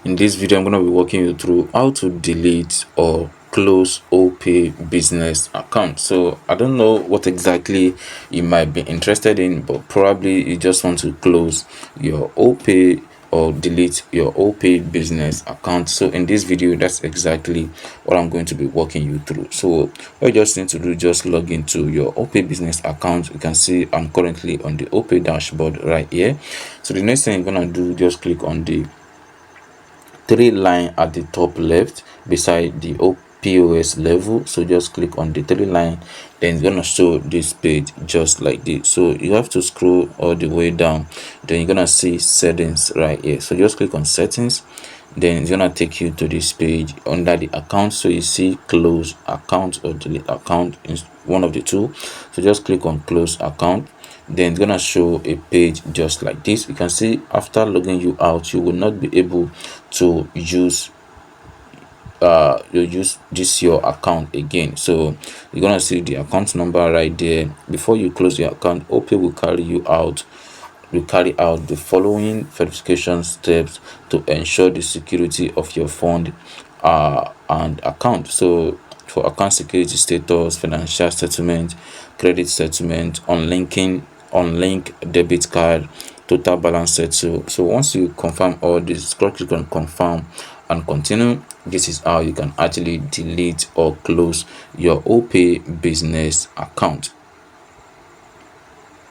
In this video, I'm going to be walking you through how to delete or close Opay business account. So I don't know what exactly you might be interested in, but probably you just want to close your Opay or delete your Opay business account. So in this video, that's exactly what I'm going to be walking you through. So what you just need to do, just log into your Opay business account. You can see I'm currently on the Opay dashboard right here. So the next thing you're gonna do, just click on the three line at the top left beside the POS level. So just click on the three line, then it's gonna show this page just like this. So you have to scroll all the way down, then you're gonna see settings right here. So just click on settings, then it's gonna take you to this page under the account. So you see close account or delete account, is one of the two. So just click on close account, then it's gonna show a page just like this. You can see after logging you out, you will not be able to use your account again. So you're gonna see the account number right there. Before you close your account, Opay will carry out the following verification steps to ensure the security of your fund and account. So for account security status, financial settlement, credit settlement, unlink debit card, total balance settle. So once you confirm all this, click on confirm and continue. This is how you can actually delete or close your Opay business account.